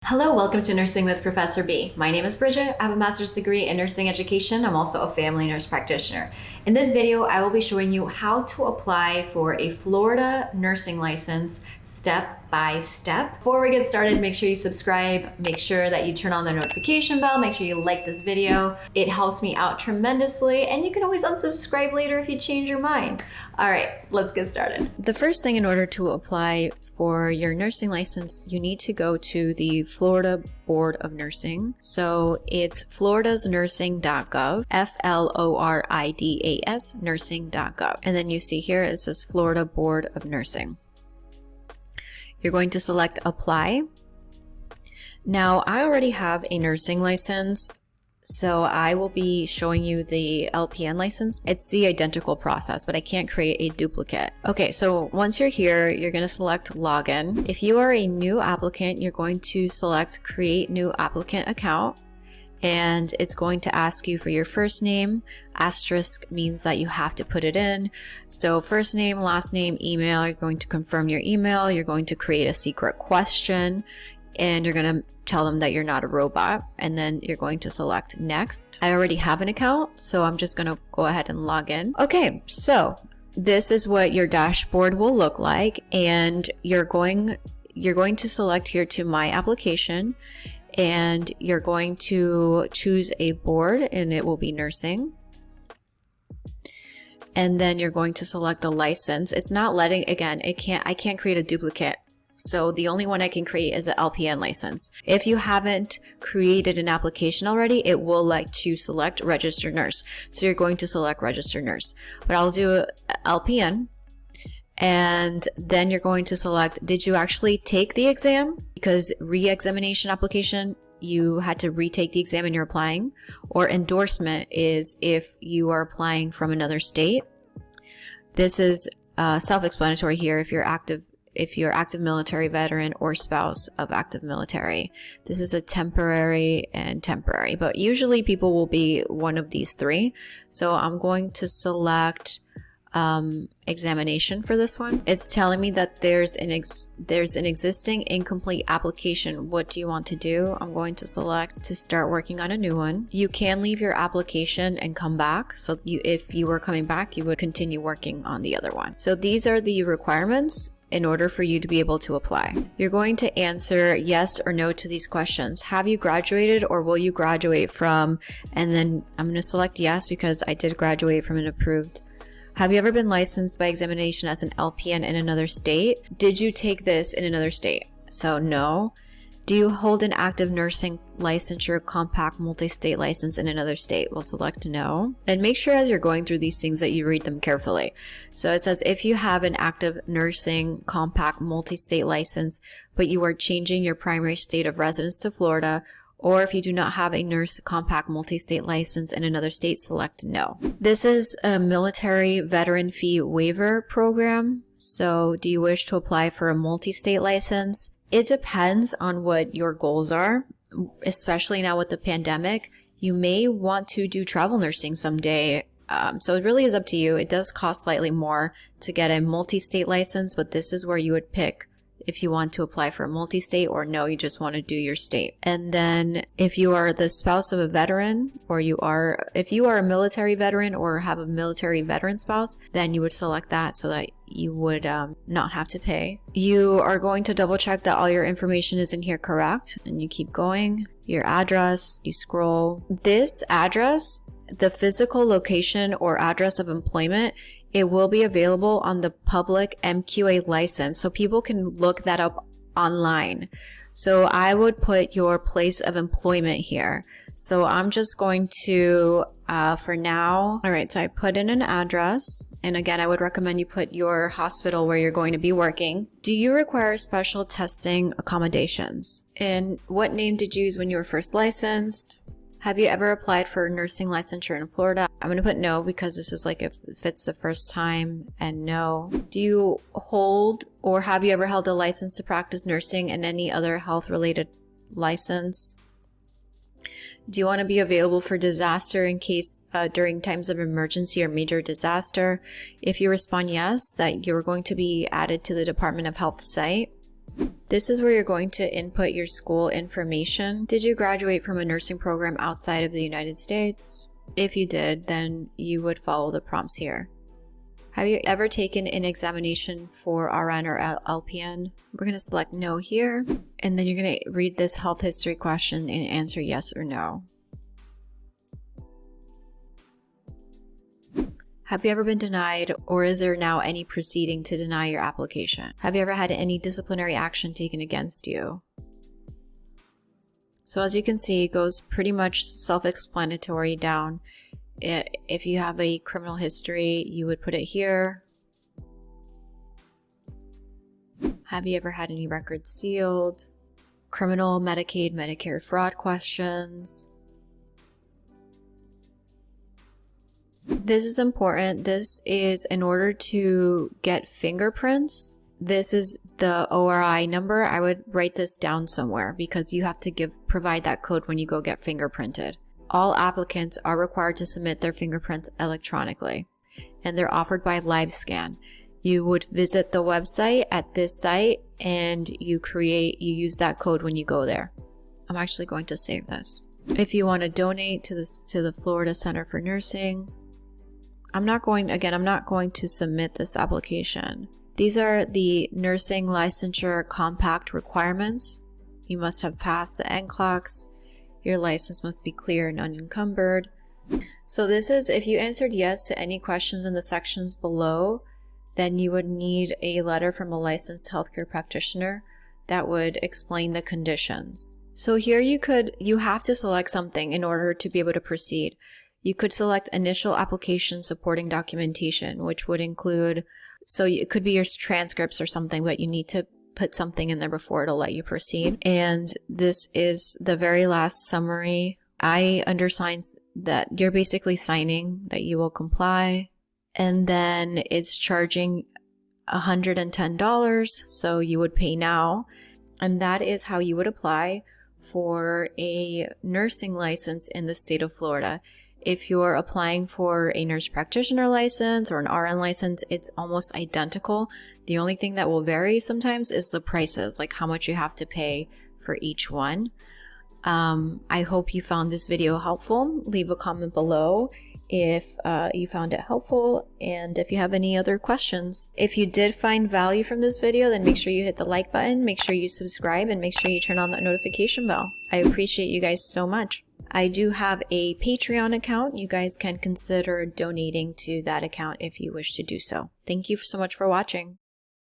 Hello, welcome to Nursing with Professor B. My name is Bridget. I have a master's degree in nursing education. I'm also a family nurse practitioner. In this video, I will be showing you how to apply for a Florida nursing license step by step. Before we get started, make sure you subscribe, make sure that you turn on the notification bell, make sure you like this video. It helps me out tremendously, and you can always unsubscribe later if you change your mind. All right, let's get started. The first thing in order to apply for your nursing license, you need to go to the Florida Board of Nursing. So it's floridasnursing.gov, Floridas nursing.gov. And then you see here it says Florida Board of Nursing. You're going to select apply. Now I already have a nursing license, so I will be showing you the LPN license. It's the identical process, but I can't create a duplicate. Okay, so once you're here, you're going to select login. If you are a new applicant, you're going to select create new applicant account, and it's going to ask you for your first name. Asterisk means that you have to put it in. So first name, last name, email, you're going to confirm your email. You're going to create a secret question, and you're going to tell them that you're not a robot, and then you're going to select next. I already have an account, so I'm just going to go ahead and log in. Okay, so this is what your dashboard will look like, and you're going to select here to my application, and you're going to choose a board, and it will be nursing. And then you're going to select the license. It's not letting, again, I can't create a duplicate. So the only one I can create is an LPN license. If you haven't created an application already, it will let you select registered nurse. So you're going to select registered nurse, but I'll do LPN. And then you're going to select, did you actually take the exam? Because re-examination application, you had to retake the exam and you're applying. Or endorsement is if you are applying from another state. This is self-explanatory here if you're active military veteran or spouse of active military. This is a temporary and temporary, but usually people will be one of these three. So I'm going to select examination for this one. It's telling me that there's an existing incomplete application. What do you want to do? I'm going to select to start working on a new one. You can leave your application and come back. So if you were coming back, you would continue working on the other one. So these are the requirements in order for you to be able to apply. You're going to answer yes or no to these questions. Have you graduated or will you graduate from? And then I'm going to select yes because I did graduate from an approved. Have you ever been licensed by examination as an LPN in another state? Did you take this in another state? So no. Do you hold an active nursing licensure compact multi-state license in another state? We'll select no. And make sure as you're going through these things that you read them carefully. So it says if you have an active nursing compact multi-state license, but you are changing your primary state of residence to Florida, or if you do not have a nurse compact multi-state license in another state, select no. This is a military veteran fee waiver program. So do you wish to apply for a multi-state license? It depends on what your goals are, especially now with the pandemic. You may want to do travel nursing someday. So it really is up to you. It does cost slightly more to get a multi-state license, but this is where you would pick if you want to apply for a multi-state or no, you just want to do your state. And then if you are the spouse of a veteran, or if you are a military veteran or have a military veteran spouse, then you would select that so that you would not have to pay. You are going to double check that all your information is in here correct, and you keep going. Your address, you scroll. This address, the physical location or address of employment, it will be available on the public MQA license, so people can look that up online. So I would put your place of employment here. So I'm just going to, for now, all right, so I put in an address. And again, I would recommend you put your hospital where you're going to be working. Do you require special testing accommodations? And what name did you use when you were first licensed? Have you ever applied for nursing licensure in Florida? I'm going to put no because this is like if it's the first time, and no. Do you hold or have you ever held a license to practice nursing and any other health related license? Do you want to be available for disaster in case during times of emergency or major disaster? If you respond yes, that you're going to be added to the Department of Health site. This is where you're going to input your school information. Did you graduate from a nursing program outside of the United States? If you did, then you would follow the prompts here. Have you ever taken an examination for RN or LPN? We're going to select no here, and then you're going to read this health history question and answer yes or no. Have you ever been denied, or is there now any proceeding to deny your application? Have you ever had any disciplinary action taken against you? So as you can see, it goes pretty much self-explanatory down. If you have a criminal history, you would put it here. Have you ever had any records sealed? Criminal, Medicaid, Medicare fraud questions. This is important. This is in order to get fingerprints. This is the ORI number. I would write this down somewhere because you have to provide that code when you go get fingerprinted. All applicants are required to submit their fingerprints electronically, and they're offered by LiveScan. You would visit the website at this site and you use that code when you go there. I'm actually going to save this. If you want to donate to the Florida Center for Nursing, I'm not going to submit this application. These are the nursing licensure compact requirements. You must have passed the NCLEX. Your license must be clear and unencumbered. So this is, if you answered yes to any questions in the sections below, then you would need a letter from a licensed healthcare practitioner that would explain the conditions. So here you have to select something in order to be able to proceed. You could select initial application supporting documentation, which would include, so it could be your transcripts or something, but you need to put something in there before it'll let you proceed. And this is the very last summary. I undersign that you're basically signing that you will comply. And then it's charging $110, so you would pay now. And that is how you would apply for a nursing license in the state of Florida. If you're applying for a nurse practitioner license or an RN license, it's almost identical. The only thing that will vary sometimes is the prices, like how much you have to pay for each one. I hope you found this video helpful. Leave a comment below if you found it helpful, and if you have any other questions. If you did find value from this video, then make sure you hit the like button, make sure you subscribe, and make sure you turn on that notification bell. I appreciate you guys so much. I do have a Patreon account. You guys can consider donating to that account if you wish to do so. Thank you so much for watching.